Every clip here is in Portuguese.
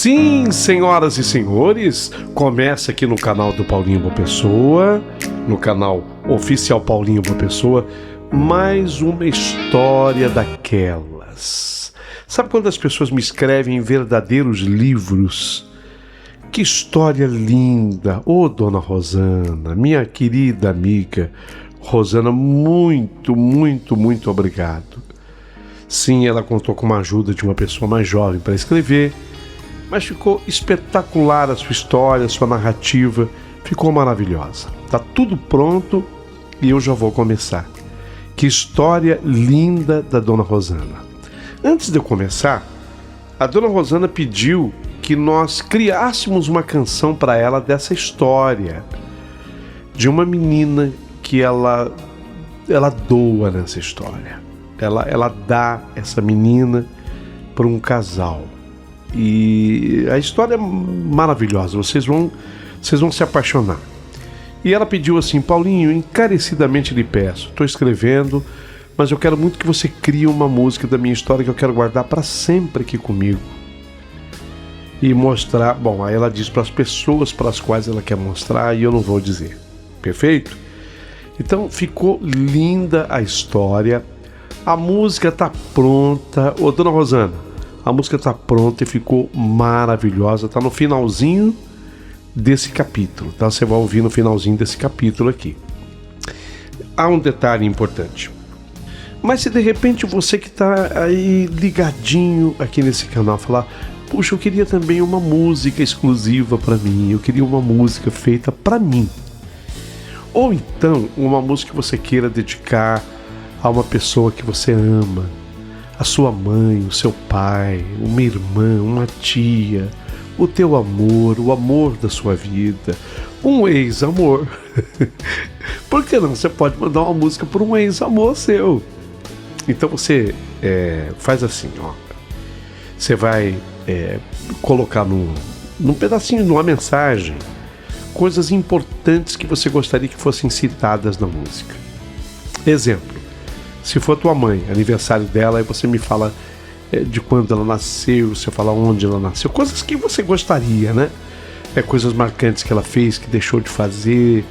Sim, senhoras e senhores, começa aqui no canal do Paulinho Boa Pessoa, no canal oficial Paulinho Boa Pessoa, mais uma história daquelas. Sabe quando as pessoas me escrevem verdadeiros livros? Que história linda! Ô, dona Rosana, minha querida amiga Rosana, muito obrigado. Sim, ela contou com a ajuda de uma pessoa mais jovem para escrever, mas ficou espetacular a sua história, a sua narrativa, ficou maravilhosa. Tá tudo pronto e eu já vou começar. Que história linda da dona Rosana. Antes de eu começar, a dona Rosana pediu que nós criássemos uma canção para ela dessa história, de uma menina que ela doa nessa história. Ela dá essa menina para um casal. E a história é maravilhosa, vocês vão se apaixonar. E ela pediu assim: Paulinho, encarecidamente lhe peço, estou escrevendo, mas eu quero muito que você crie uma música da minha história que eu quero guardar para sempre aqui comigo. E mostrar, bom, aí ela diz para as pessoas para as quais ela quer mostrar e eu não vou dizer. Perfeito? Então ficou linda a história, a música tá pronta. Ô, dona Rosana, a música tá pronta e ficou maravilhosa, tá no finalzinho desse capítulo, tá? Você vai ouvir no finalzinho desse capítulo aqui. Há um detalhe importante. Mas se de repente você que tá aí ligadinho aqui nesse canal falar: puxa, eu queria também uma música exclusiva para mim, eu queria uma música feita para mim. Ou então, uma música que você queira dedicar a uma pessoa que você ama, a sua mãe, o seu pai, uma irmã, uma tia, o teu amor, o amor da sua vida, um ex-amor. Por que não? Você pode mandar uma música por um ex-amor seu. Então você faz assim, ó. Você vai colocar num pedacinho, numa mensagem, coisas importantes que você gostaria que fossem citadas na música. Exemplo: se for tua mãe, aniversário dela, aí você me fala de quando ela nasceu, você fala onde ela nasceu, coisas que você gostaria, né? Coisas marcantes que ela fez, que deixou de fazer,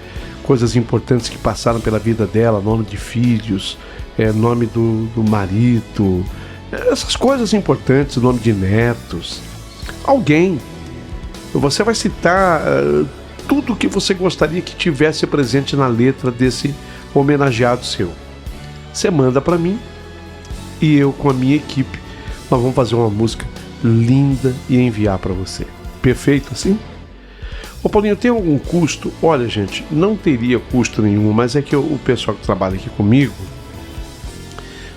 coisas importantes que passaram pela vida dela, nome de filhos, nome do marido, essas coisas importantes, nome de netos. Alguém, você vai citar tudo que você gostaria que tivesse presente na letra desse homenageado seu. Você manda para mim e eu, com a minha equipe, nós vamos fazer uma música linda e enviar para você. Perfeito assim? Ô Paulinho, tem algum custo? Olha, gente, não teria custo nenhum, mas é que o pessoal que trabalha aqui comigo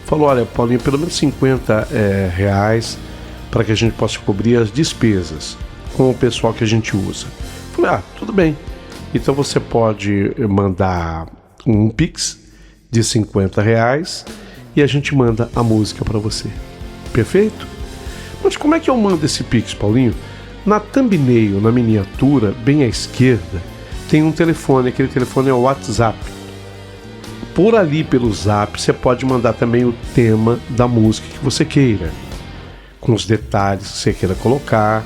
falou: olha, Paulinho, pelo menos R$50 para que a gente possa cobrir as despesas com o pessoal que a gente usa. Eu falei: tudo bem. Então você pode mandar um Pix de R$50 e a gente manda a música para você. Perfeito? Mas como é que eu mando esse Pix, Paulinho? Na thumbnail, na miniatura, bem à esquerda, tem um telefone. Aquele telefone é o WhatsApp. Por ali, pelo Zap, você pode mandar também o tema da música que você queira, com os detalhes que você queira colocar,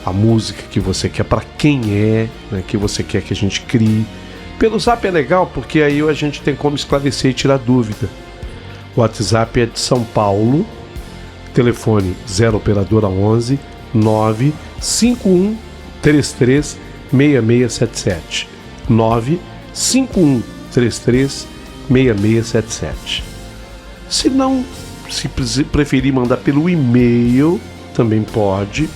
a música que você quer, para quem né, que você quer que a gente crie. Pelo Zap é legal porque aí a gente tem como esclarecer e tirar dúvida. O WhatsApp é de São Paulo, telefone 0 operadora 11 951 33 6677 951 33 6677. Se não, se preferir mandar pelo e-mail, também pode.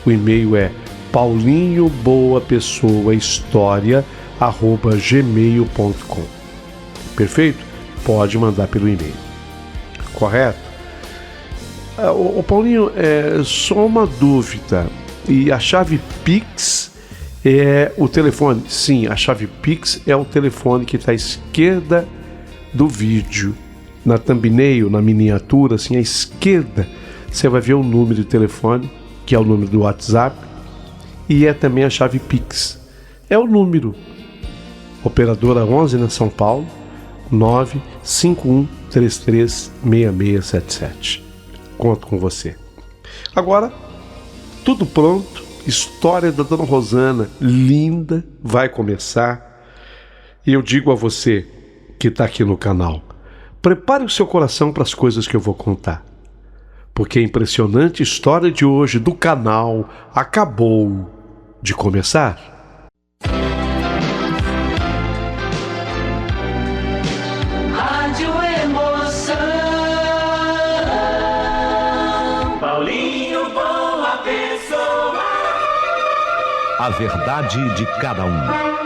O e-mail é paulinhoboapessoahistoria@gmail.com. Perfeito? Pode mandar pelo e-mail. Correto? Ô Paulinho, só uma dúvida. E a chave Pix é o telefone? Sim, a chave Pix é o telefone que está à esquerda do vídeo. Na thumbnail, na miniatura, assim, à esquerda, você vai ver o número de telefone, que é o número do WhatsApp, e é também a chave Pix. É o número. Operadora 11 na São Paulo, 951 33 6677. Conto com você. Agora, tudo pronto, história da Dona Rosana, linda, vai começar. E eu digo a você que está aqui no canal, prepare o seu coração para as coisas que eu vou contar, porque a impressionante história de hoje do canal acabou de começar. Rádio Emoção, Paulinho Boa Pessoa. A verdade de cada um.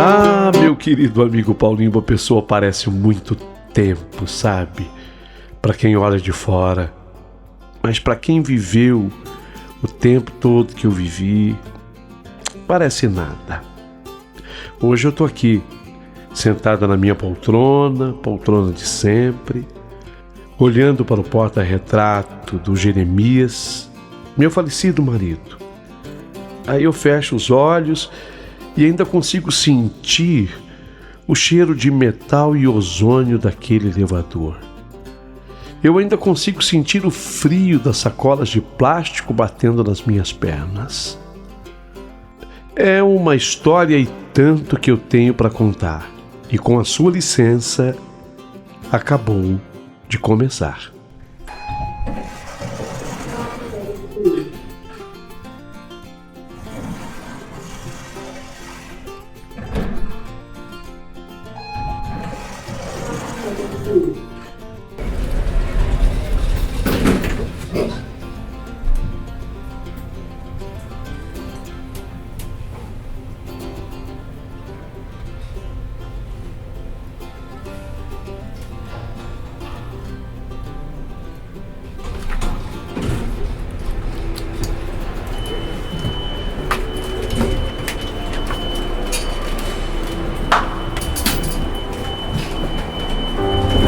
Ah, meu querido amigo Paulinho Boa Pessoa, parece muito tempo, sabe? Para quem olha de fora. Mas para quem viveu o tempo todo que eu vivi, parece nada. Hoje eu tô aqui, sentada na minha poltrona de sempre, olhando para o porta-retrato do Jeremias, meu falecido marido. Aí eu fecho os olhos e ainda consigo sentir o cheiro de metal e ozônio daquele elevador. Eu ainda consigo sentir o frio das sacolas de plástico batendo nas minhas pernas. É uma história e tanto que eu tenho para contar. E com a sua licença, acabou de começar.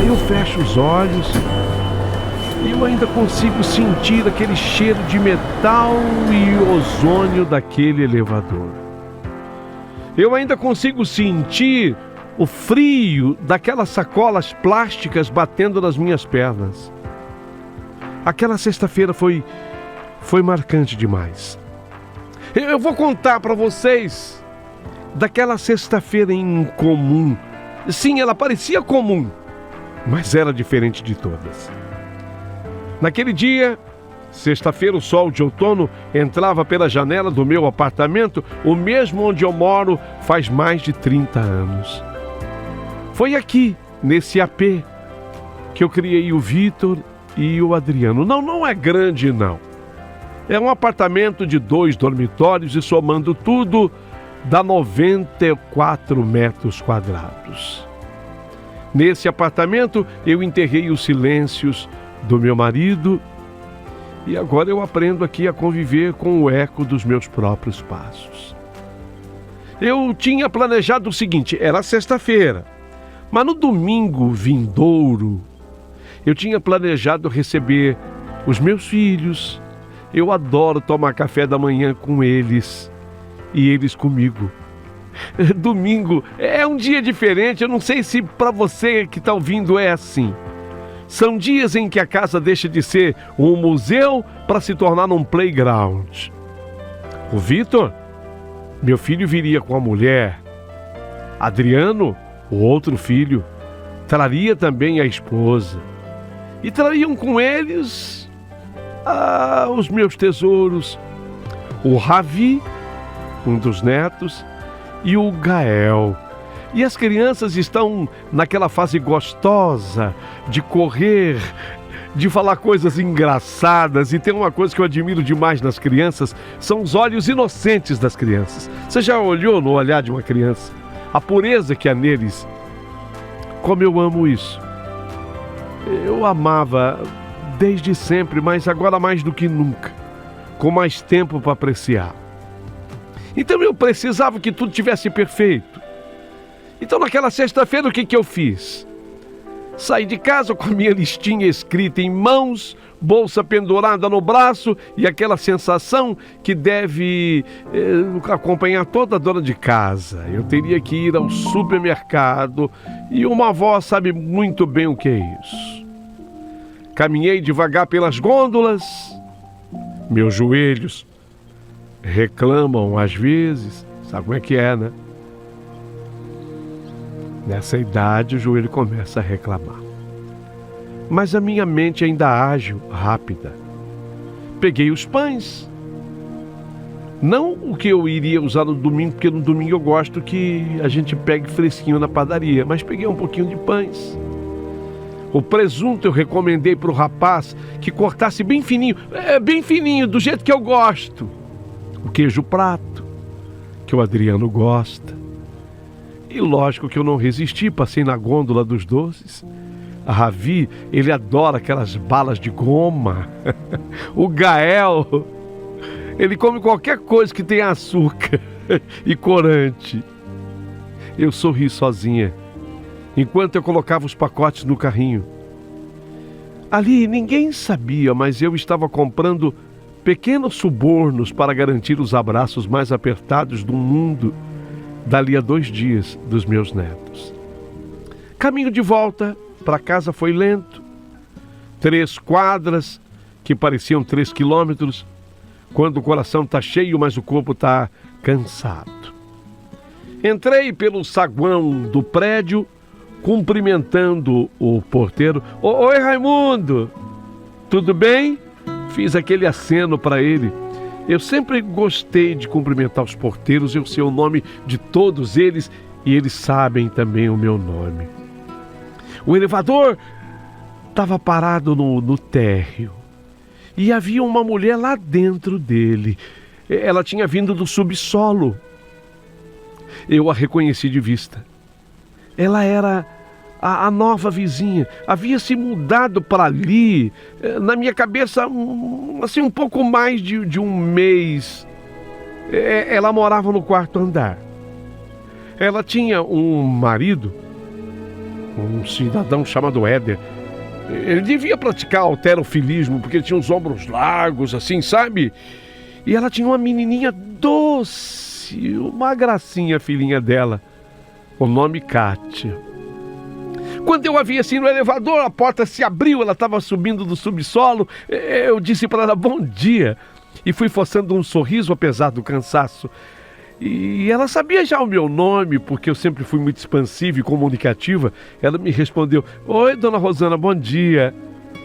Eu fecho os olhos e eu ainda consigo sentir aquele cheiro de metal e ozônio daquele elevador. Eu ainda consigo sentir o frio daquelas sacolas plásticas batendo nas minhas pernas. Aquela sexta-feira foi marcante demais. Eu vou contar para vocês daquela sexta-feira incomum. Sim, ela parecia comum, mas era diferente de todas. Naquele dia, sexta-feira, o sol de outono entrava pela janela do meu apartamento, o mesmo onde eu moro faz mais de 30 anos. Foi aqui, nesse AP, que eu criei o Vitor e o Adriano. Não é grande, não. É um apartamento de 2 dormitórios e, somando tudo, dá 94 metros quadrados. Nesse apartamento, eu enterrei os silêncios do meu marido e agora eu aprendo aqui a conviver com o eco dos meus próprios passos. Eu tinha planejado o seguinte, era sexta-feira, mas no domingo vindouro, eu tinha planejado receber os meus filhos. Eu adoro tomar café da manhã com eles e eles comigo. Domingo é um dia diferente, eu não sei se para você que está ouvindo é assim. São dias em que a casa deixa de ser um museu para se tornar um playground. O Vitor, meu filho, viria com a mulher. Adriano, o outro filho, traria também a esposa. E trariam com eles os meus tesouros. O Ravi, um dos netos, e o Gael. E as crianças estão naquela fase gostosa de correr, de falar coisas engraçadas. E tem uma coisa que eu admiro demais nas crianças, são os olhos inocentes das crianças. Você já olhou no olhar de uma criança? A pureza que há neles. Como eu amo isso. Eu amava desde sempre, mas agora mais do que nunca, com mais tempo para apreciar. Então eu precisava que tudo tivesse perfeito. Então naquela sexta-feira o que eu fiz? Saí de casa com a minha listinha escrita em mãos, bolsa pendurada no braço e aquela sensação que deve acompanhar toda dona de casa. Eu teria que ir ao supermercado e uma avó sabe muito bem o que é isso. Caminhei devagar pelas gôndolas, meus joelhos reclamam às vezes, sabe como é que é, né? Nessa idade o joelho começa a reclamar. Mas a minha mente ainda ágil, rápida. Peguei os pães. Não o que eu iria usar no domingo, porque no domingo eu gosto que a gente pegue fresquinho na padaria, mas peguei um pouquinho de pães. O presunto eu recomendei para o rapaz que cortasse bem fininho, do jeito que eu gosto. O queijo prato, que o Adriano gosta. E lógico que eu não resisti, passei na gôndola dos doces. A Ravi, ele adora aquelas balas de goma. O Gael, ele come qualquer coisa que tenha açúcar e corante. Eu sorri sozinha, enquanto eu colocava os pacotes no carrinho. Ali ninguém sabia, mas eu estava comprando pequenos subornos para garantir os abraços mais apertados do mundo dali a 2 dias dos meus netos. Caminho de volta para casa foi lento. 3 quadras, que pareciam 3 quilômetros, quando o coração está cheio, mas o corpo está cansado. Entrei pelo saguão do prédio, cumprimentando o porteiro. Oi, Raimundo! Tudo bem? Fiz aquele aceno para ele. Eu sempre gostei de cumprimentar os porteiros, eu sei o nome de todos eles e eles sabem também o meu nome. O elevador estava parado no térreo e havia uma mulher lá dentro dele. Ela tinha vindo do subsolo. Eu a reconheci de vista. Ela era a nova vizinha. Havia se mudado para ali, na minha cabeça, assim, um pouco mais de um mês. Ela morava no 4º andar. Ela tinha um marido, um cidadão chamado Éder. Ele devia praticar halterofilismo, porque ele tinha os ombros largos, assim, sabe? E ela tinha uma menininha doce, uma gracinha, filhinha dela. O nome Kátia. Quando eu a vi assim no elevador, a porta se abriu, ela estava subindo do subsolo. Eu disse para ela, bom dia. E fui forçando um sorriso, apesar do cansaço. E ela sabia já o meu nome, porque eu sempre fui muito expansiva e comunicativa. Ela me respondeu, oi, dona Rosana, bom dia.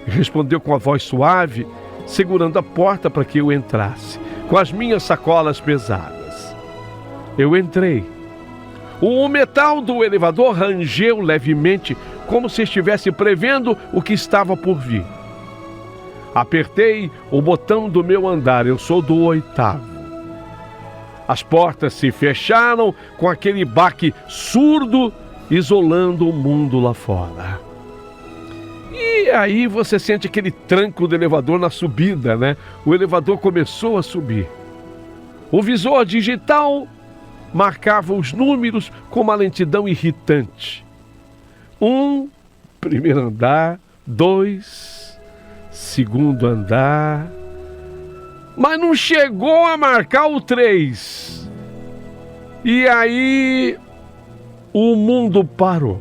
Respondeu com a voz suave, segurando a porta para que eu entrasse, com as minhas sacolas pesadas. Eu entrei. O metal do elevador rangeu levemente, como se estivesse prevendo o que estava por vir. Apertei o botão do meu andar, eu sou do 8º. As portas se fecharam com aquele baque surdo, isolando o mundo lá fora. E aí você sente aquele tranco do elevador na subida, né? O elevador começou a subir. O visor digital marcava os números com uma lentidão irritante. 1, primeiro andar, 2, segundo andar. Mas não chegou a marcar o 3. E aí o mundo parou.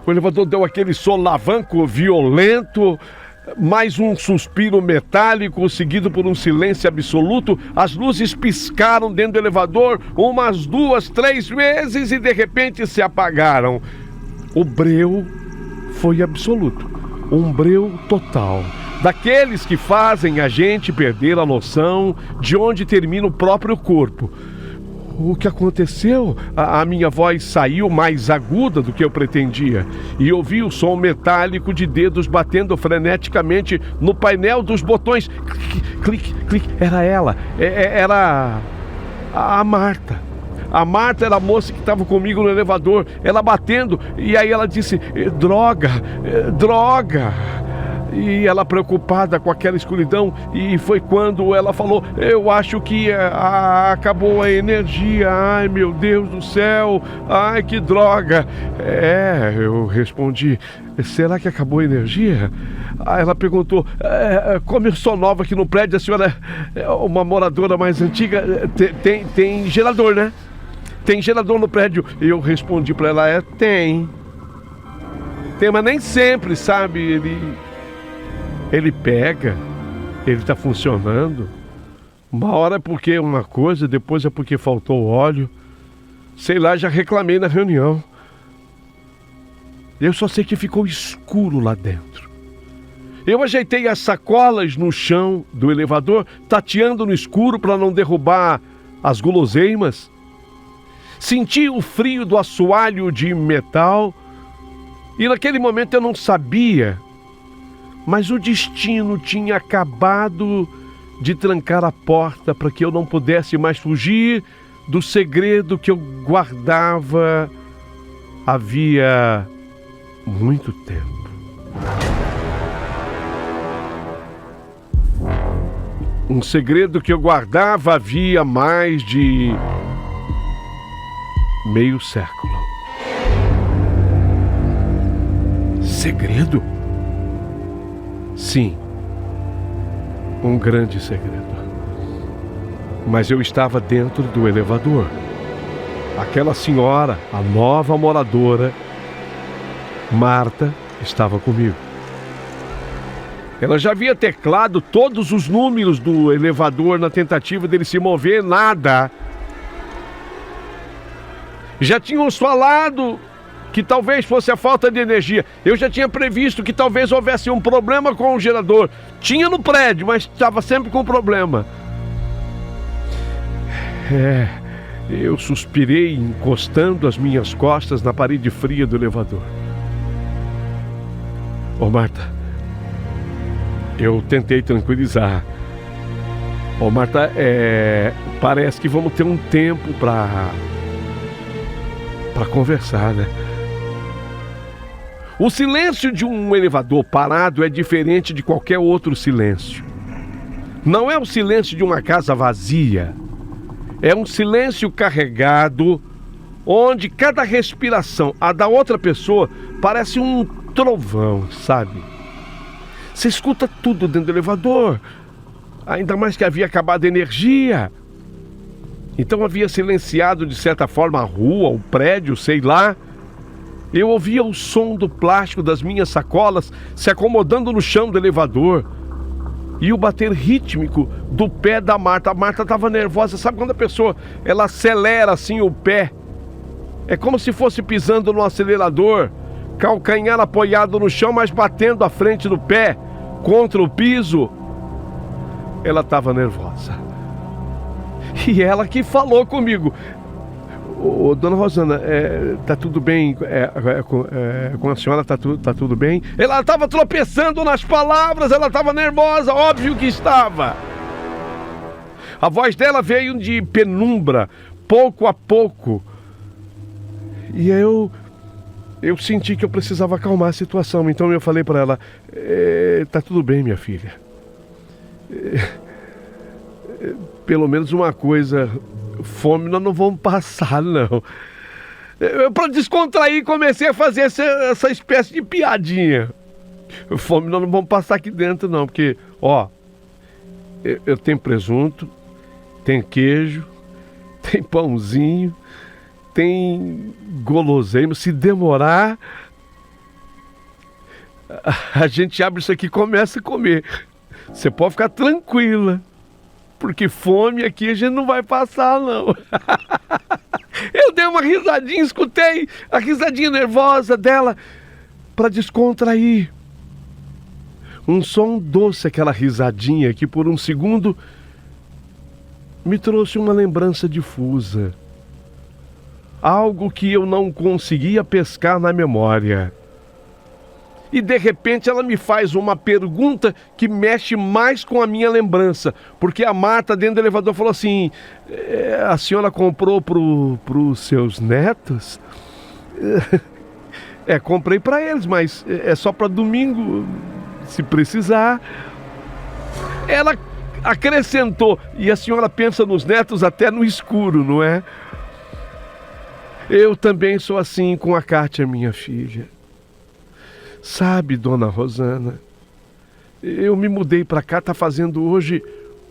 O elevador deu aquele solavanco violento, mais um suspiro metálico, seguido por um silêncio absoluto. As luzes piscaram dentro do elevador umas 2, 3 vezes e de repente se apagaram. O breu foi absoluto, um breu total. Daqueles que fazem a gente perder a noção de onde termina o próprio corpo. O que aconteceu? A minha voz saiu mais aguda do que eu pretendia e ouvi o som metálico de dedos batendo freneticamente no painel dos botões. Clique, clique, clique. Era ela. Era a Marta. A Marta era a moça que estava comigo no elevador. Ela batendo e aí ela disse, droga, droga. E ela preocupada com aquela escuridão, e foi quando ela falou: eu acho que acabou a energia. Ai, meu Deus do céu, ai, que droga. Eu respondi: será que acabou a energia? Aí ela perguntou: como eu sou nova aqui no prédio, a senhora é uma moradora mais antiga, tem gerador, né? Tem gerador no prédio. E eu respondi para ela: tem, mas nem sempre, sabe? Ele pega, ele tá funcionando. Uma hora é porque é uma coisa, depois é porque faltou óleo. Sei lá, já reclamei na reunião. Eu só sei que ficou escuro lá dentro. Eu ajeitei as sacolas no chão do elevador, tateando no escuro para não derrubar as guloseimas. Senti o frio do assoalho de metal. E naquele momento eu não sabia, mas o destino tinha acabado de trancar a porta para que eu não pudesse mais fugir do segredo que eu guardava havia muito tempo. Um segredo que eu guardava havia mais de meio século. Segredo? Sim, um grande segredo. Mas eu estava dentro do elevador. Aquela senhora, a nova moradora, Marta, estava comigo. Ela já havia teclado todos os números do elevador na tentativa dele se mover, nada. Já tínhamos falado que talvez fosse a falta de energia. Eu já tinha previsto que talvez houvesse um problema com o gerador. Tinha no prédio, mas estava sempre com problema. Eu suspirei, encostando as minhas costas na parede fria do elevador. Ô Marta, eu tentei tranquilizar. Ô Marta, parece que vamos ter um tempo para conversar, né? O silêncio de um elevador parado é diferente de qualquer outro silêncio. Não é o silêncio de uma casa vazia. É um silêncio carregado, onde cada respiração, a da outra pessoa, parece um trovão, sabe? Você escuta tudo dentro do elevador. Ainda mais que havia acabado a energia. Então havia silenciado de certa forma a rua, o prédio, sei lá. Eu ouvia o som do plástico das minhas sacolas se acomodando no chão do elevador. E o bater rítmico do pé da Marta. A Marta estava nervosa. Sabe quando a pessoa ela acelera assim o pé? É como se fosse pisando no acelerador. Calcanhar apoiado no chão, mas batendo a frente do pé contra o piso. Ela estava nervosa. E ela que falou comigo: dona Rosana, tá tudo bem? Com a senhora tá tudo bem? Ela estava tropeçando nas palavras, ela estava nervosa, óbvio que estava. A voz dela veio de penumbra, pouco a pouco. E eu senti que eu precisava acalmar a situação, então eu falei para ela: tá tudo bem, minha filha. Pelo menos uma coisa, fome nós não vamos passar, não. Para descontrair, comecei a fazer essa espécie de piadinha. Fome nós não vamos passar aqui dentro, não, porque, eu tenho presunto, tem queijo, tem pãozinho, tem guloseima. Se demorar, a gente abre isso aqui e começa a comer. Você pode ficar tranquila, porque fome aqui a gente não vai passar, não. Eu dei uma risadinha, escutei a risadinha nervosa dela para descontrair. Um som doce, aquela risadinha que por um segundo me trouxe uma lembrança difusa. Algo que eu não conseguia pescar na memória. E de repente ela me faz uma pergunta que mexe mais com a minha lembrança. Porque a Marta dentro do elevador falou assim: a senhora comprou pros seus netos? Comprei para eles, mas é só para domingo. se precisar. Ela acrescentou, e a senhora pensa nos netos até no escuro, não é? Eu também sou assim com a Kátia, minha filha. Sabe, dona Rosana, eu me mudei para cá, tá fazendo hoje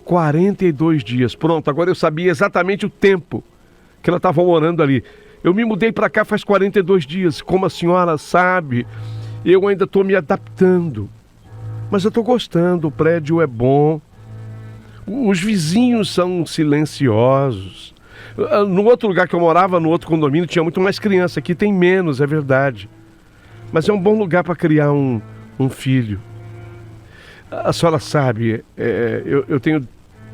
42 dias. Pronto, agora eu sabia exatamente o tempo que ela estava morando ali. Eu me mudei para cá faz 42 dias. Como a senhora sabe, eu ainda estou me adaptando. Mas eu estou gostando, o prédio é bom. Os vizinhos são silenciosos. No outro lugar que eu morava, no outro condomínio, tinha muito mais criança. Aqui tem menos, é verdade. Mas é um bom lugar para criar um filho. A senhora sabe, eu tenho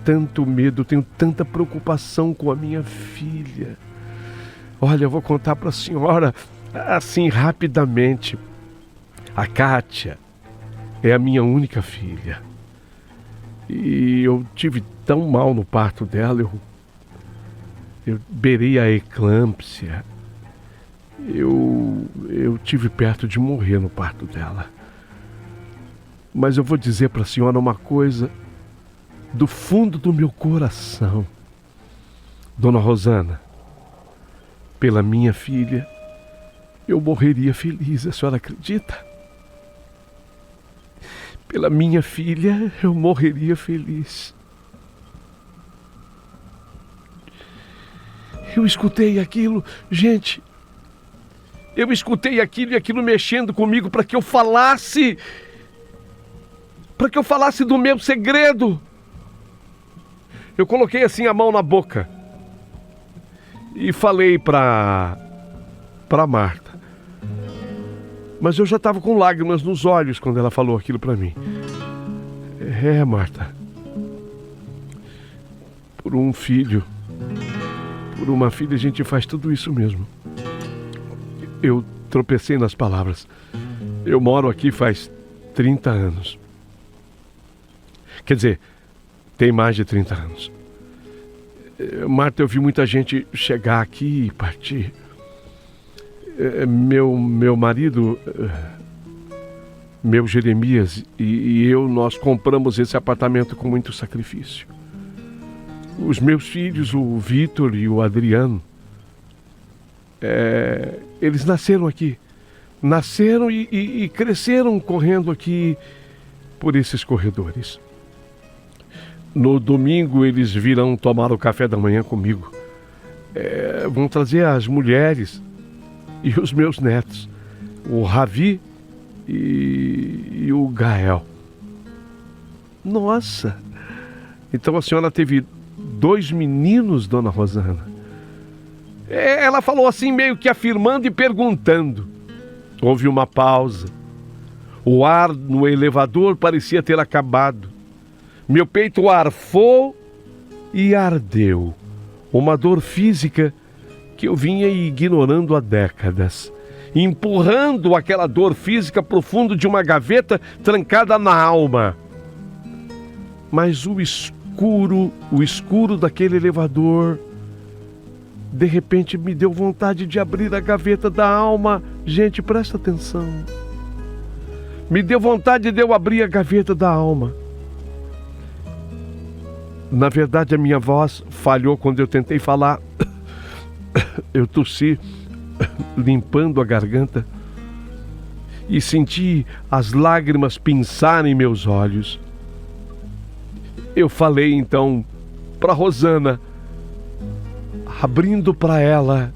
tanto medo, tenho tanta preocupação com a minha filha. Olha, eu vou contar para a senhora, assim, rapidamente. A Kátia é a minha única filha. E eu tive tão mal no parto dela, eu beirei a eclâmpsia. Eu tive perto de morrer no parto dela. Mas eu vou dizer para a senhora uma coisa do fundo do meu coração. Dona Rosana, pela minha filha, eu morreria feliz, a senhora acredita? Pela minha filha, eu morreria feliz. Eu escutei aquilo, gente. Eu escutei aquilo e aquilo mexendo comigo para que eu falasse do meu segredo. Eu coloquei assim a mão na boca e falei para Marta. Mas eu já estava com lágrimas nos olhos quando ela falou aquilo para mim. Marta, por um filho, por uma filha, a gente faz tudo isso mesmo. Eu tropecei nas palavras. Eu moro aqui faz 30 anos. Quer dizer, tem mais de 30 anos. Marta, eu vi muita gente chegar aqui e partir. Meu marido, meu Jeremias e eu, nós compramos esse apartamento com muito sacrifício. Os meus filhos, o Vitor e o Adriano, eles nasceram aqui. Nasceram e cresceram correndo aqui por esses corredores. No domingo eles virão tomar o café da manhã comigo. Vão trazer as mulheres e os meus netos, o Ravi e o Gael. Nossa! Então a senhora teve 2 meninos, dona Rosana? Ela falou assim, meio que afirmando e perguntando. Houve uma pausa. O ar no elevador parecia ter acabado. Meu peito arfou e ardeu. Uma dor física que eu vinha ignorando há décadas. Empurrando aquela dor física para o fundo de uma gaveta trancada na alma. Mas o escuro daquele elevador, de repente me deu vontade de abrir a gaveta da alma. Gente, presta atenção. Me deu vontade de eu abrir a gaveta da alma. Na verdade, a minha voz falhou quando eu tentei falar. Eu tossi, limpando a garganta, e senti as lágrimas pinçarem meus olhos. Eu falei então para Rosana, abrindo para ela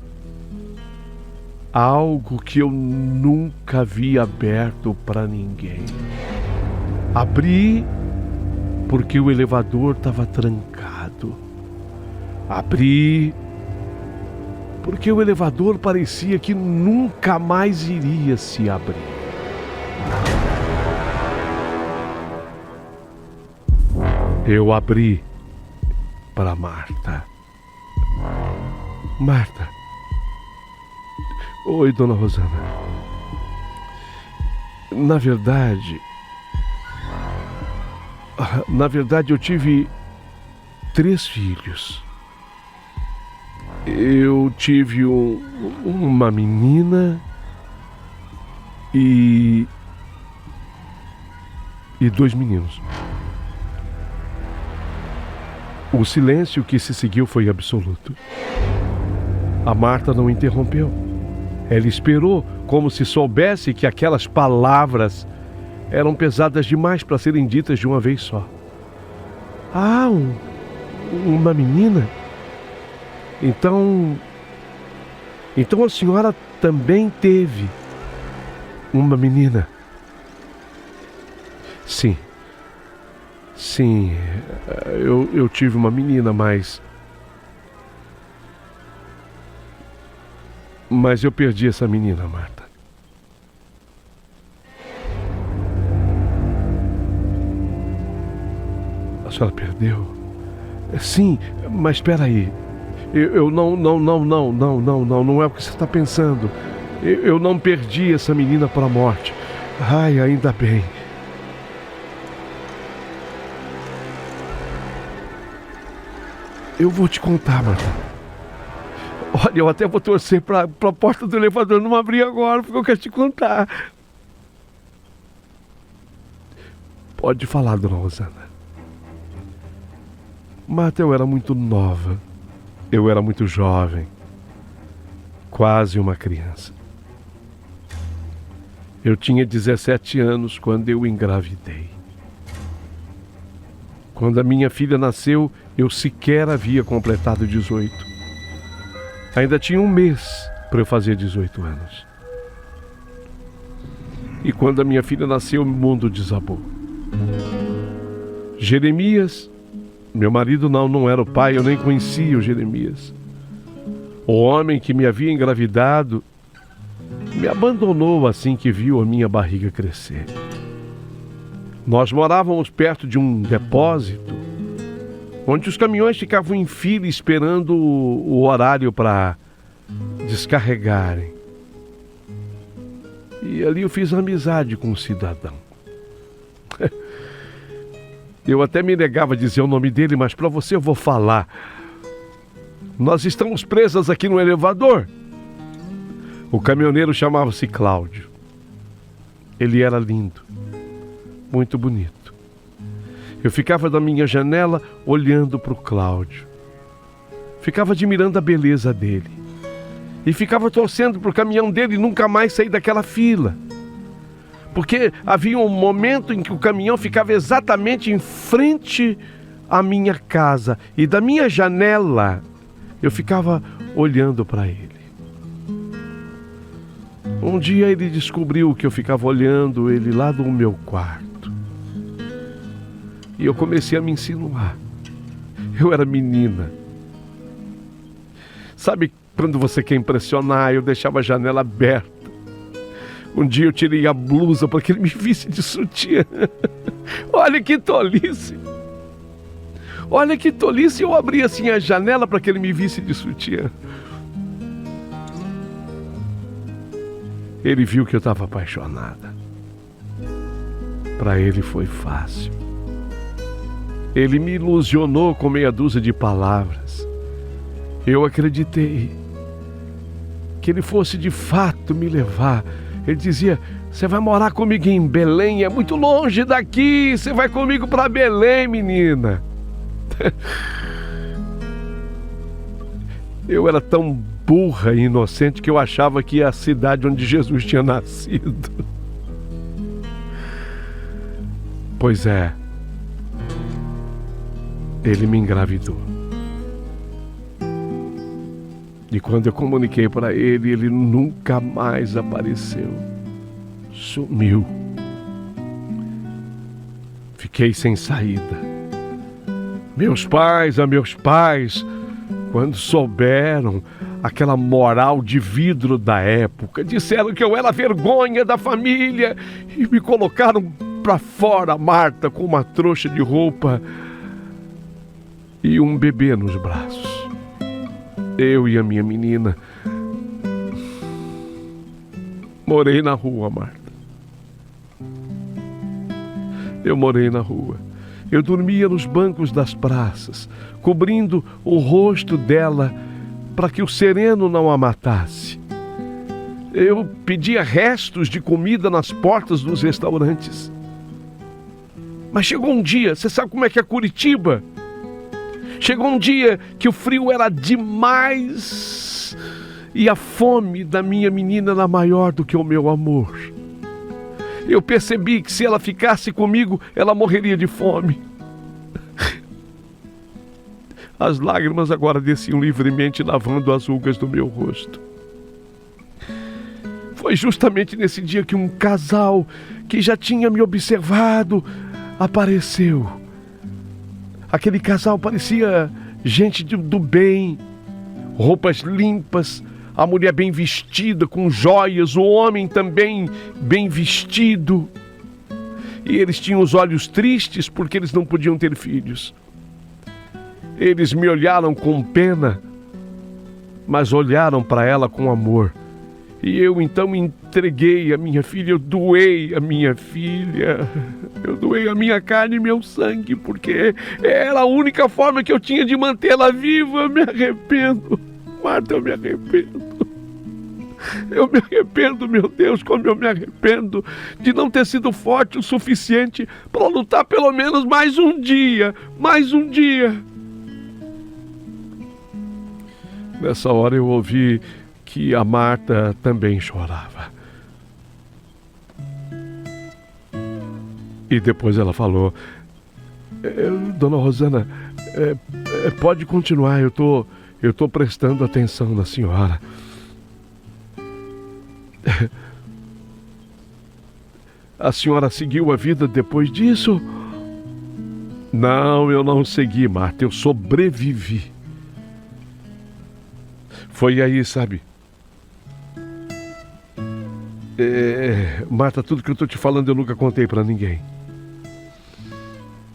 algo que eu nunca havia aberto para ninguém. Abri porque o elevador estava trancado. Abri porque o elevador parecia que nunca mais iria se abrir. Eu abri para Marta. Marta. Oi, dona Rosana. Na verdade eu tive 3 filhos. Eu tive uma menina e e 2 meninos. O silêncio que se seguiu foi absoluto. A Marta não interrompeu. Ela esperou, como se soubesse que aquelas palavras eram pesadas demais para serem ditas de uma vez só. Ah, uma menina? Então a senhora também teve uma menina? Sim, eu tive uma menina, mas eu perdi essa menina, Marta. A senhora perdeu? Sim, mas espera aí. Eu não é o que você está pensando. Eu não perdi essa menina para a morte. Ai, ainda bem. Eu vou te contar, Marta. Olha, eu até vou torcer para a porta do elevador não abrir agora, porque eu quero te contar. Pode falar, dona Rosana. Marta, eu era muito nova. Eu era muito jovem. Quase uma criança. Eu tinha 17 anos quando eu engravidei. Quando a minha filha nasceu, eu sequer havia completado 18. Ainda tinha um mês para eu fazer 18 anos. E quando a minha filha nasceu, o mundo desabou. Jeremias, meu marido não era o pai, eu nem conhecia o Jeremias. O homem que me havia engravidado me abandonou assim que viu a minha barriga crescer. Nós morávamos perto de um depósito, onde os caminhões ficavam em fila esperando o horário para descarregarem. E ali eu fiz amizade com um cidadão. Eu até me negava a dizer o nome dele, mas para você eu vou falar. Nós estamos presas aqui no elevador. O caminhoneiro chamava-se Cláudio. Ele era lindo, muito bonito. Eu ficava da minha janela olhando para o Cláudio. Ficava admirando a beleza dele. E ficava torcendo para o caminhão dele nunca mais sair daquela fila. Porque havia um momento em que o caminhão ficava exatamente em frente à minha casa. E da minha janela eu ficava olhando para ele. Um dia ele descobriu que eu ficava olhando ele lá do meu quarto. E eu comecei a me insinuar. Eu era menina. Sabe quando você quer impressionar? Eu deixava a janela aberta. Um dia eu tirei a blusa para que ele me visse de sutiã. Olha que tolice. Olha que tolice, eu abri assim a janela para que ele me visse de sutiã. Ele viu que eu estava apaixonada. Para ele foi fácil. Ele me ilusionou com meia dúzia de palavras. Eu acreditei que ele fosse de fato me levar. Ele dizia: você vai morar comigo em Belém, é muito longe daqui, você vai comigo para Belém, menina. Eu era tão burra e inocente que eu achava que ia a cidade onde Jesus tinha nascido. Pois é, ele me engravidou. E quando eu comuniquei para ele, ele nunca mais apareceu. Sumiu. Fiquei sem saída. Meus pais, quando souberam aquela moral de vidro da época, disseram que eu era a vergonha da família e me colocaram para fora, Marta, com uma trouxa de roupa e um bebê nos braços. Eu e a minha menina morei na rua, Marta. Eu morei na rua. Eu dormia nos bancos das praças, cobrindo o rosto dela para que o sereno não a matasse. Eu pedia restos de comida nas portas dos restaurantes. Mas chegou um dia, você sabe como é que é Curitiba? Chegou um dia que o frio era demais e a fome da minha menina era maior do que o meu amor. Eu percebi que se ela ficasse comigo, ela morreria de fome. As lágrimas agora desciam livremente, lavando as rugas do meu rosto. Foi justamente nesse dia que um casal que já tinha me observado apareceu. Aquele casal parecia gente do bem, roupas limpas, a mulher bem vestida, com joias, o homem também bem vestido. E eles tinham os olhos tristes porque eles não podiam ter filhos. Eles me olharam com pena, mas olharam para ela com amor. E eu então entreguei a minha filha, eu doei a minha filha, eu doei a minha carne e meu sangue, porque era a única forma que eu tinha de mantê-la viva. Eu me arrependo, Marta, eu me arrependo. Eu me arrependo, meu Deus, como eu me arrependo de não ter sido forte o suficiente para lutar pelo menos mais um dia, Nessa hora eu ouvi que a Marta também chorava. E depois ela falou: Dona Rosana, pode continuar, eu tô prestando atenção na senhora. A senhora seguiu a vida depois disso? Não, eu não segui, Marta, eu sobrevivi. Foi aí, sabe? Marta, tudo que eu estou te falando eu nunca contei para ninguém.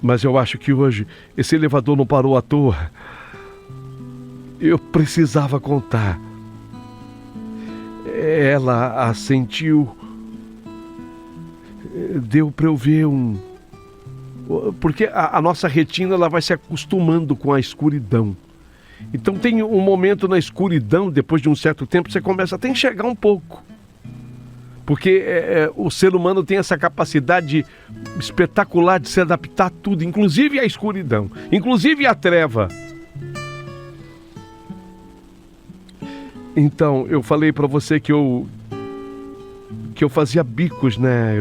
Mas eu acho que hoje esse elevador não parou à toa. Eu precisava contar. Ela a sentiu. Deu para eu ver porque a nossa retina ela vai se acostumando com a escuridão. Então tem um momento na escuridão, depois de um certo tempo, você começa até a enxergar um pouco. Porque o ser humano tem essa capacidade espetacular de se adaptar a tudo, inclusive à escuridão, inclusive à treva. Então, eu falei para você que eu fazia bicos, né?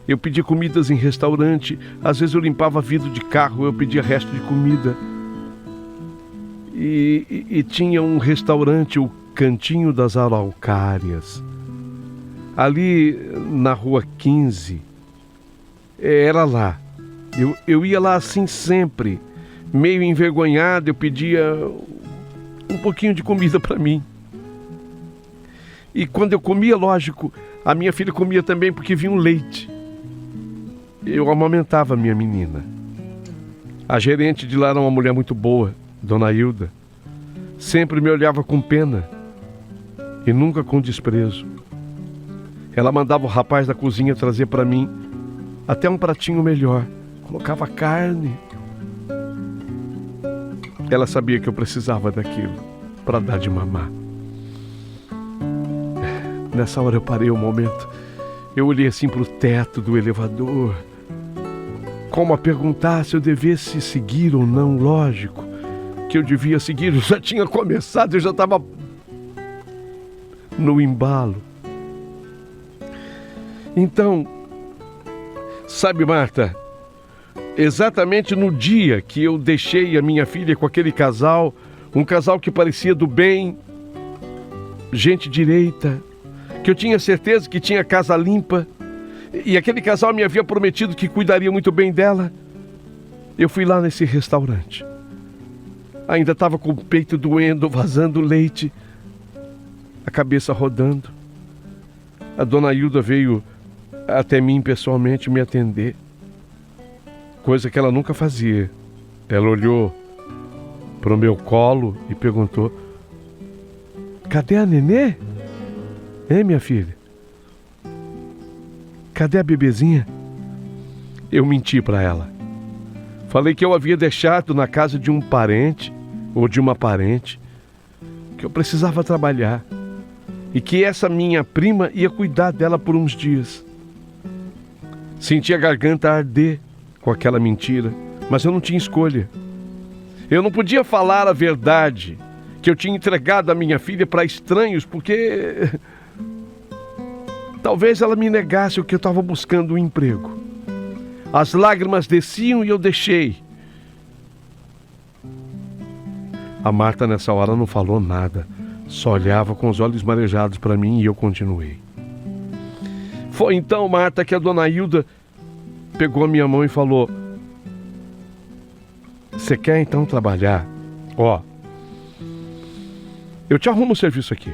Eu pedia comidas em restaurante, às vezes eu limpava vidro de carro, eu pedia resto de comida. E tinha um restaurante, o Cantinho das Araucárias, ali na Rua 15. Era lá. Eu ia lá assim sempre, meio envergonhado, eu pedia um pouquinho de comida para mim. E quando eu comia, lógico, a minha filha comia também porque vinha um leite. Eu amamentava a minha menina. A gerente de lá era uma mulher muito boa, Dona Hilda. Sempre me olhava com pena e nunca com desprezo. Ela mandava o rapaz da cozinha trazer para mim até um pratinho melhor. Colocava carne. Ela sabia que eu precisava daquilo para dar de mamar. Nessa hora eu parei um momento. Eu olhei assim para o teto do elevador, como a perguntar se eu devesse seguir ou não. Lógico que eu devia seguir, eu já tinha começado, eu já estava no embalo. Então, sabe, Marta, exatamente no dia que eu deixei a minha filha com aquele casal, um casal que parecia do bem, gente direita, que eu tinha certeza que tinha casa limpa, e aquele casal me havia prometido que cuidaria muito bem dela, eu fui lá nesse restaurante. Ainda estava com o peito doendo, vazando leite, a cabeça rodando. A Dona Hilda veio até mim pessoalmente me atender, coisa que ela nunca fazia. Ela olhou para o meu colo e perguntou: cadê a nenê? Hein, minha filha? Cadê a bebezinha? Eu menti para ela. Falei que eu havia deixado na casa de um parente ou de uma parente, que eu precisava trabalhar e que essa minha prima ia cuidar dela por uns dias. Senti a garganta arder com aquela mentira, mas eu não tinha escolha. Eu não podia falar a verdade, que eu tinha entregado a minha filha para estranhos, porque talvez ela me negasse o que eu estava buscando, um emprego. As lágrimas desciam e eu deixei. A Marta nessa hora não falou nada, só olhava com os olhos marejados para mim e eu continuei. Foi então, Marta, que a dona Hilda pegou a minha mão e falou: você quer então trabalhar? Ó, eu te arrumo o serviço aqui.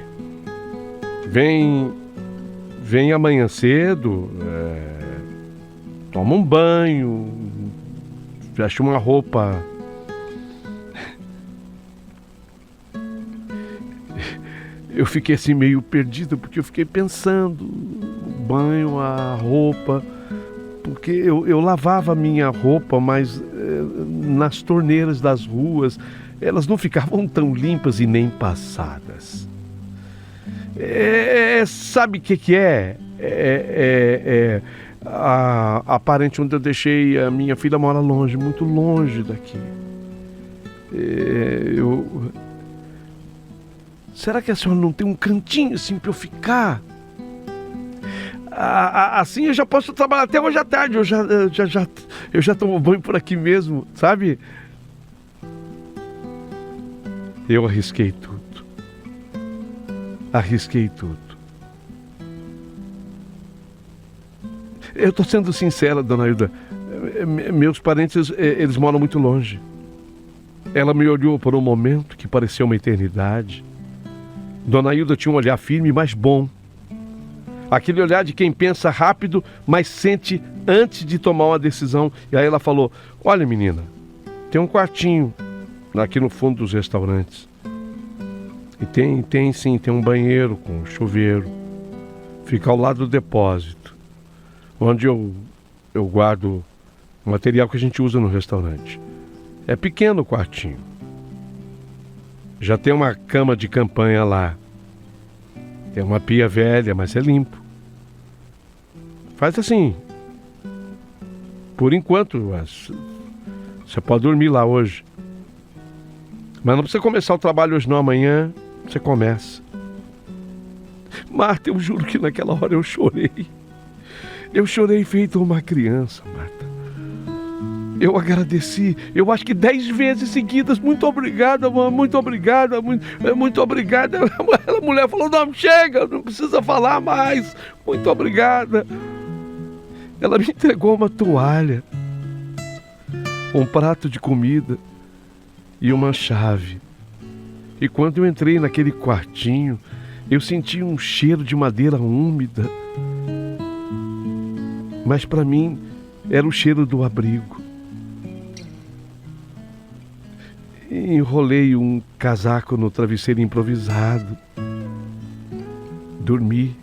Vem amanhã cedo, toma um banho, veste uma roupa. Eu fiquei assim meio perdido, porque eu fiquei pensando, banho, a roupa, porque eu lavava a minha roupa, mas nas torneiras das ruas, elas não ficavam tão limpas e nem passadas. Sabe o que é? A parente onde eu deixei a minha filha mora longe, muito longe daqui. Será que a senhora não tem um cantinho assim para eu ficar? Assim eu já posso trabalhar até hoje à tarde. Eu já tomo banho por aqui mesmo, sabe? Eu arrisquei tudo. Eu tô sendo sincera, dona Hilda. Meus parentes, eles moram muito longe. Ela me olhou por um momento que parecia uma eternidade. Dona Hilda tinha um olhar firme, mas bom. Aquele olhar de quem pensa rápido, mas sente antes de tomar uma decisão. E aí ela falou: olha, menina, tem um quartinho aqui no fundo dos restaurantes. E tem um banheiro com chuveiro. Fica ao lado do depósito, onde eu guardo o material que a gente usa no restaurante. É pequeno o quartinho. Já tem uma cama de campanha lá. Tem uma pia velha, mas é limpo. Faz assim. Por enquanto, você pode dormir lá hoje. Mas não precisa começar o trabalho hoje não, amanhã você começa. Marta, eu juro que naquela hora eu chorei. Eu chorei feito uma criança, Marta. Eu agradeci, eu acho que 10 vezes seguidas. Muito obrigada, mãe, muito obrigada, muito obrigada. A mulher falou: não, chega, não precisa falar mais. Muito obrigada. Ela me entregou uma toalha, um prato de comida e uma chave. E quando eu entrei naquele quartinho, eu senti um cheiro de madeira úmida. Mas para mim era o cheiro do abrigo. Enrolei um casaco no travesseiro improvisado. Dormi.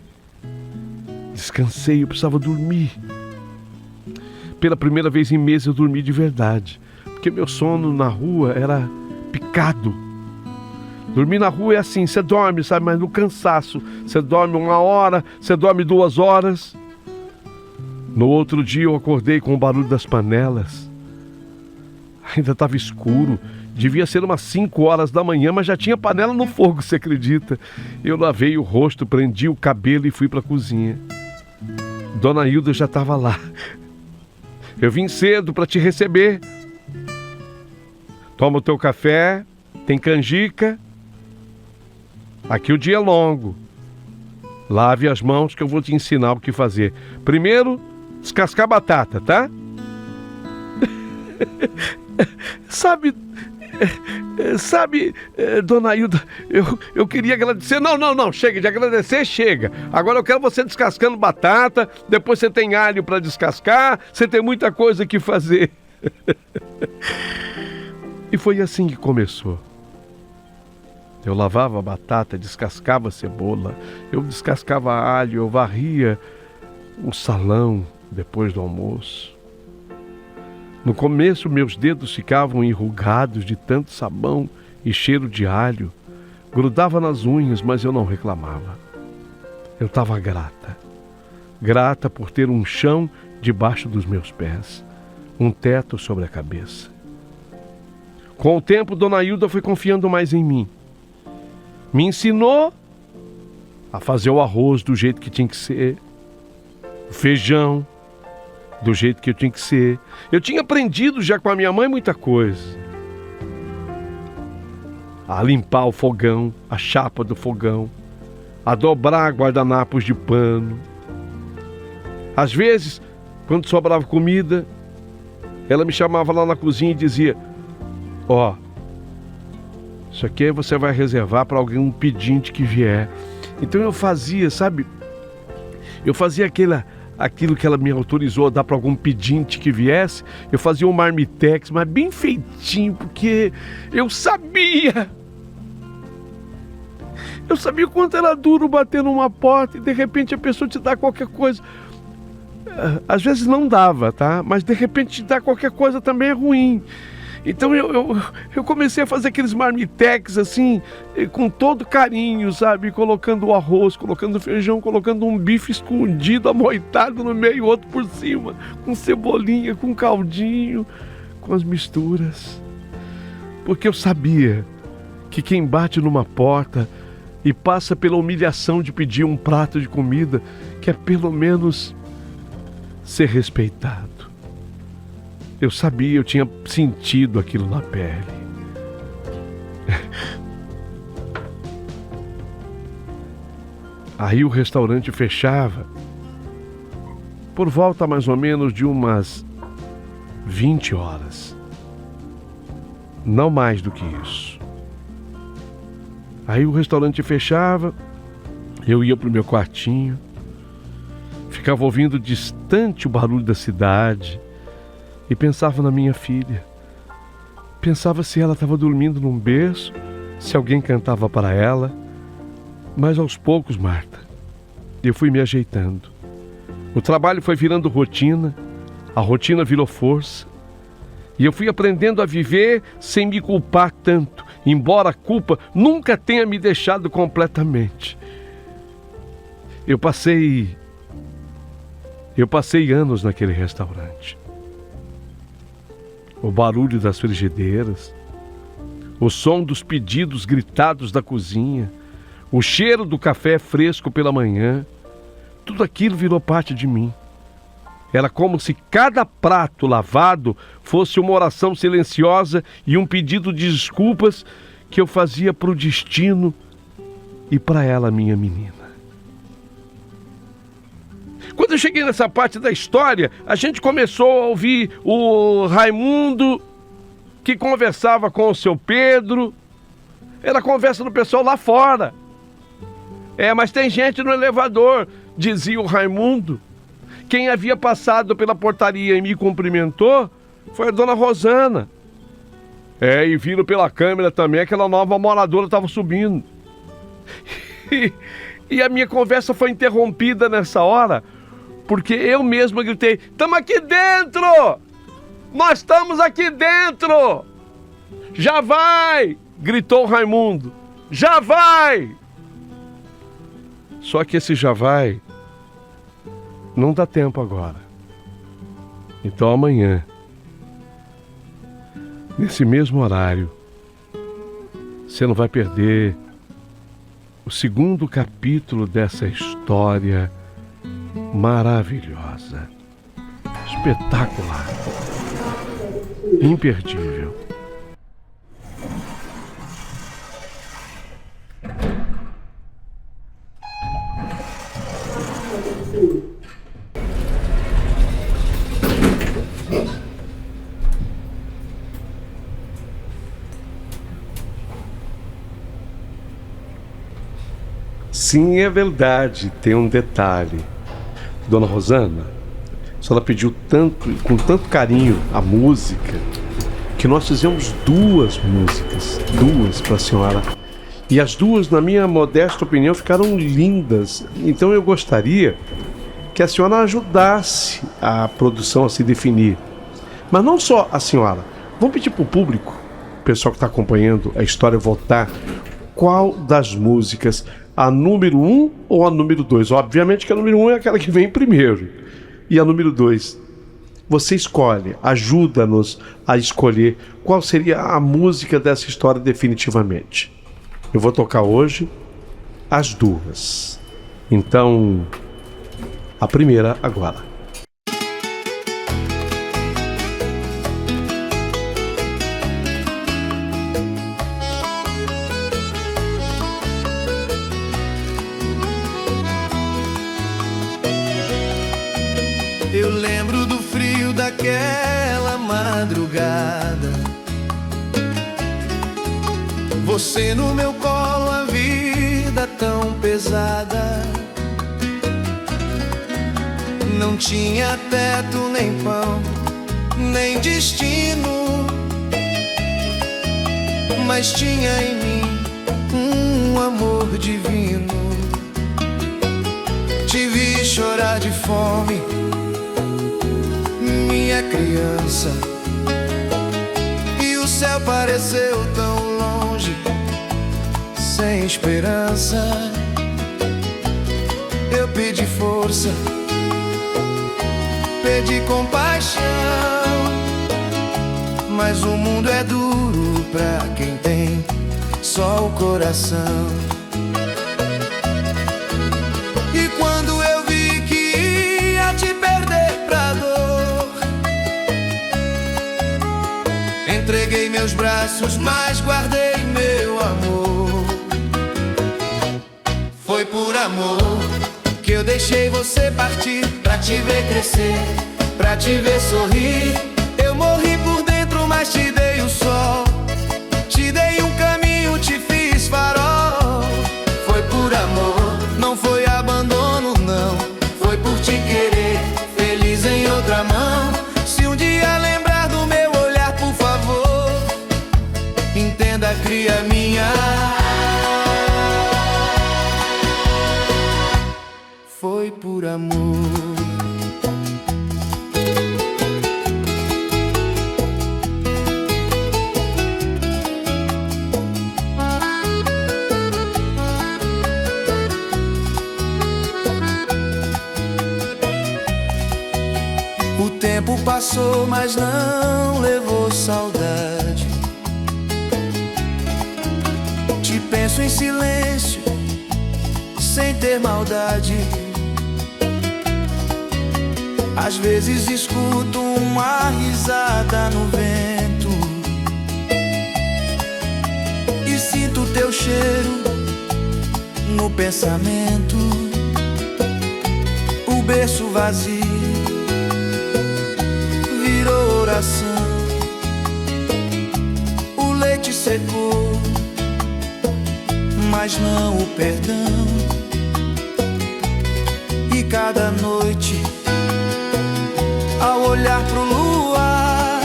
Descansei, eu precisava dormir. Pela primeira vez em meses eu dormi de verdade. Porque meu sono na rua era picado. Dormir na rua é assim, você dorme, sabe, mas no cansaço. Você dorme 1 hora, você dorme 2 horas. No outro dia eu acordei com o barulho das panelas. Ainda estava escuro. Devia ser umas 5 horas da manhã, mas já tinha panela no fogo, você acredita? Eu lavei o rosto, prendi o cabelo e fui para a cozinha. Dona Hilda já estava lá. Eu vim cedo para te receber. Toma o teu café, tem canjica. Aqui o dia é longo. Lave as mãos que eu vou te ensinar o que fazer. Primeiro, descascar batata, tá? Sabe, dona Hilda, eu queria agradecer. Não, chega de agradecer, chega. Agora eu quero você descascando batata, depois você tem alho para descascar, você tem muita coisa que fazer. E foi assim que começou. Eu lavava a batata, descascava a cebola, eu descascava alho, eu varria o salão depois do almoço. No começo, meus dedos ficavam enrugados de tanto sabão e cheiro de alho. Grudava nas unhas, mas eu não reclamava. Eu estava grata. Grata por ter um chão debaixo dos meus pés. um teto sobre a cabeça. Com o tempo, Dona Hilda foi confiando mais em mim. Me ensinou a fazer o arroz do jeito que tinha que ser, o feijão do jeito que eu tinha que ser. Eu tinha aprendido já com a minha mãe muita coisa. A limpar o fogão, a chapa do fogão, a dobrar guardanapos de pano. Às vezes, quando sobrava comida, ela me chamava lá na cozinha e dizia: ó, isso aqui você vai reservar para alguém, um pedinte que vier. Então eu fazia, sabe? Eu fazia aquilo que ela me autorizou a dar para algum pedinte que viesse. Eu fazia um marmitex, mas bem feitinho, porque eu sabia o quanto era duro bater numa porta e de repente a pessoa te dá qualquer coisa. Às vezes não dava, tá? Mas de repente te dá qualquer coisa também é ruim. Então eu comecei a fazer aqueles marmitex assim, com todo carinho, sabe? Colocando o arroz, colocando o feijão, colocando um bife escondido, amoitado no meio, outro por cima, com cebolinha, com caldinho, com as misturas. Porque eu sabia que quem bate numa porta e passa pela humilhação de pedir um prato de comida, quer pelo menos ser respeitado. Eu sabia, eu tinha sentido aquilo na pele. Aí o restaurante fechava por volta mais ou menos de umas 20 horas. Não mais do que isso. Aí o restaurante fechava, eu ia para o meu quartinho, ficava ouvindo distante o barulho da cidade, e pensava na minha filha. Pensava se ela estava dormindo num berço, se alguém cantava para ela. Mas aos poucos, Marta, eu fui me ajeitando. O trabalho foi virando rotina, a rotina virou força. E eu fui aprendendo a viver sem me culpar tanto, embora a culpa nunca tenha me deixado completamente. Eu passei anos naquele restaurante. O barulho das frigideiras, o som dos pedidos gritados da cozinha, o cheiro do café fresco pela manhã, tudo aquilo virou parte de mim. Era como se cada prato lavado fosse uma oração silenciosa e um pedido de desculpas que eu fazia para o destino e para ela, minha menina. Quando eu cheguei nessa parte da história, a gente começou a ouvir o Raimundo, que conversava com o seu Pedro. Era a conversa do pessoal lá fora. Mas tem gente no elevador, dizia o Raimundo. Quem havia passado pela portaria e me cumprimentou foi a dona Rosana. E viram pela câmera também, aquela nova moradora estava subindo. E a minha conversa foi interrompida nessa hora, porque eu mesmo gritei: "Estamos aqui dentro! Nós estamos aqui dentro! Já vai!" gritou o Raimundo. "Já vai!" Só que esse já vai não dá tempo agora. Então amanhã, nesse mesmo horário, você não vai perder o segundo capítulo dessa história maravilhosa, espetacular, imperdível. Sim, é verdade, tem um detalhe. Dona Rosana, a senhora pediu com tanto carinho a música, que nós fizemos duas músicas para a senhora. E as duas, na minha modesta opinião, ficaram lindas. Então eu gostaria que a senhora ajudasse a produção a se definir. Mas não só a senhora. Vamos pedir para o público, o pessoal que está acompanhando a história, votar qual das músicas, a número 1 ou a número 2. Obviamente que a número 1 é aquela que vem primeiro. E a número 2. Você escolhe, ajuda-nos a escolher qual seria a música dessa história definitivamente. Eu vou tocar hoje as duas. Então, a primeira agora. Eu lembro do frio daquela madrugada, você no meu colo, a vida tão pesada. Não tinha teto, nem pão, nem destino, mas tinha em mim um amor divino. Te vi chorar de fome, minha criança, e o céu pareceu tão longe, sem esperança. Eu pedi força, pedi compaixão, mas o mundo é duro pra quem tem só o coração. E quando eu vi que ia te perder pra dor, entreguei meus braços, mas guardei meu amor. Foi por amor que eu deixei você partir, pra te ver crescer, pra te ver sorrir. Eu morri por dentro, mas te dei o sol, te dei um caminho, te fiz farol. Foi por amor, não foi abandono não, foi por te querer, feliz em outra mão. Se um dia lembrar do meu olhar, por favor, entenda, cria minha. Foi por amor. O tempo passou, mas não levou saudade. Te penso em silêncio, sem ter maldade. Às vezes escuto uma risada no vento e sinto teu cheiro no pensamento. O berço vazio virou oração, o leite secou, mas não o perdão. E cada noite, ao olhar pro luar,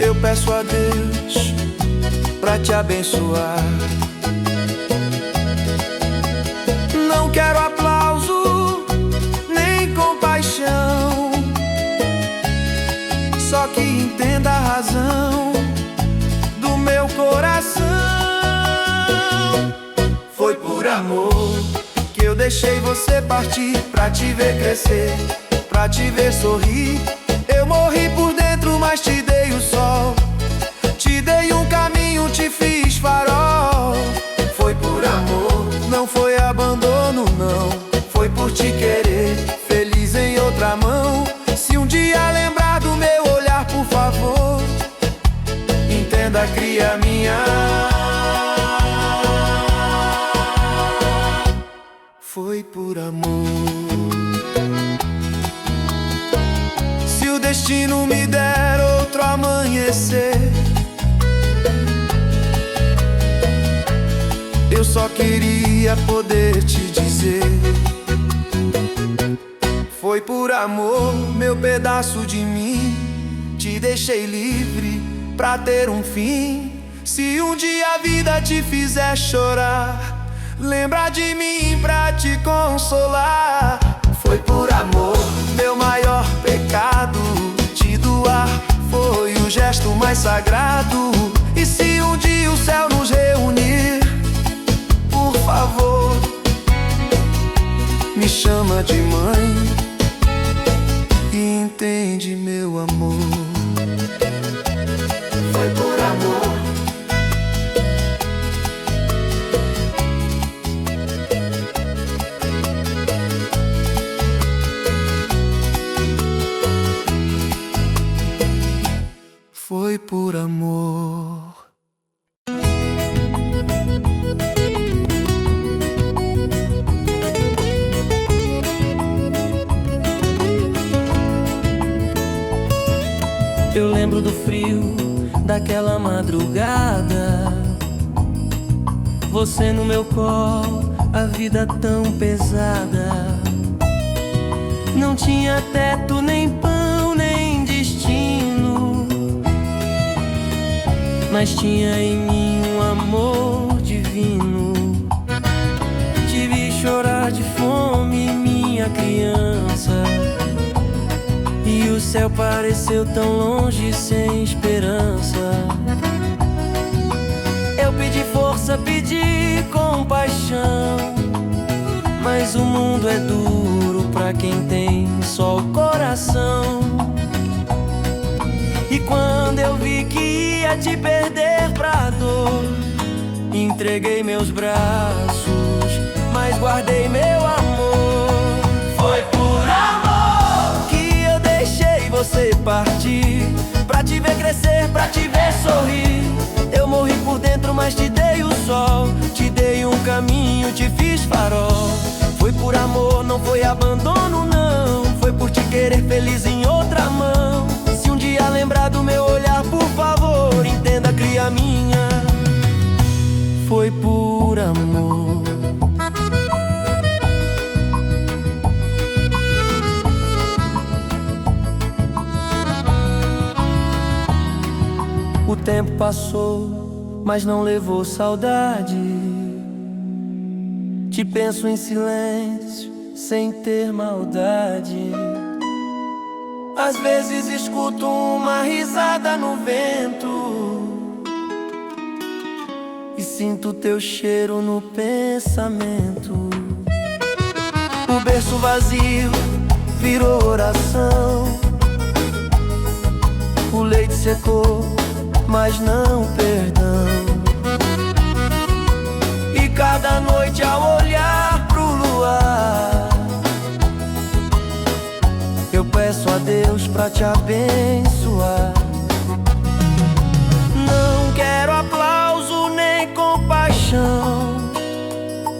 eu peço a Deus pra te abençoar. Não quero aplauso, nem compaixão, só que entenda a razão do meu coração. Foi por amor que eu deixei você partir, pra te ver crescer, pra te ver sorrir. Eu morri por dentro, mas te dei o sol, te dei um caminho, te fiz farol. Foi por amor, não foi abandono não, foi por te querer, feliz em outra mão. Se um dia lembrar do meu olhar, por favor, entenda, cria minha. Foi por amor. Se o destino me der outro amanhecer, eu só queria poder te dizer: foi por amor, meu pedaço de mim, te deixei livre pra ter um fim. Se um dia a vida te fizer chorar, lembra de mim pra te consolar. Foi por amor, meu maior pecado, te doar foi o gesto mais sagrado. E se um dia o céu nos reunir, por favor, me chama de mãe. entende, meu amor. Foi por amor. Foi por amor. Eu lembro do frio daquela madrugada, você no meu colo, a vida tão pesada. Não tinha teto, nem pão, nem destino, mas tinha em mim um amor divino. Te vi chorar de fome, minha criança, e o céu pareceu tão longe, sem esperança. Eu pedi força, pedi compaixão, mas o mundo é duro pra quem tem só o coração. E quando eu vi que ia te perder pra dor, entreguei meus braços, mas guardei meu amor. Foi por amor Que eu deixei você partir, pra te ver crescer, pra te ver sorrir. Eu morri por dentro, mas te dei o sol, te dei um caminho, te fiz farol. Foi por amor, não foi abandono não, foi por te querer feliz em outra mão. Se um dia lembrar do meu olhar, por favor, entenda, cria minha. Foi por amor. O tempo passou, mas não levou saudade. Te penso em silêncio, sem ter maldade. Às vezes escuto uma risada no vento e sinto teu cheiro no pensamento. O berço vazio virou oração, o leite secou, mas não perdão. E cada noite ao olhar pro luar, eu peço a Deus pra te abençoar. Não quero aplauso nem compaixão,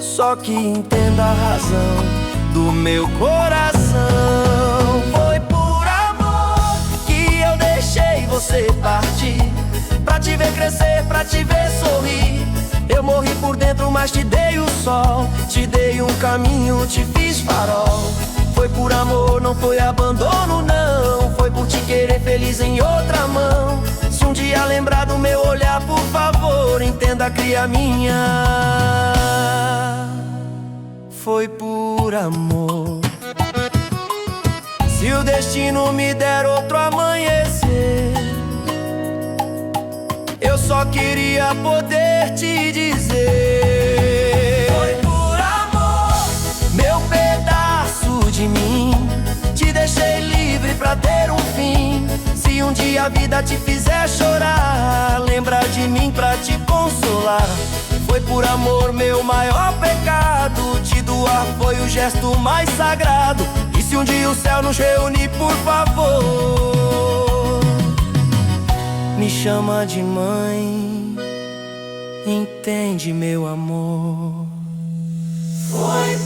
só que entenda a razão do meu coração. Foi por amor que eu deixei você partir, pra te ver crescer, pra te ver sorrir. Eu morri por dentro, mas te dei o sol, te dei um caminho, te fiz farol. Foi por amor, não foi abandono não, foi por te querer feliz em outra mão. Se um dia lembrar do meu olhar, por favor, entenda, cria minha. Foi por amor. Se o destino me der outro amanhecer, eu só queria poder te dizer: foi por amor, meu pedaço de mim, te deixei livre pra ter um fim. Se um dia a vida te fizer chorar, lembra de mim pra te consolar. Foi por amor, meu maior pecado, te doar foi o gesto mais sagrado. E se um dia o céu nos reunir, por favor, me chama de mãe, entende, meu amor. foi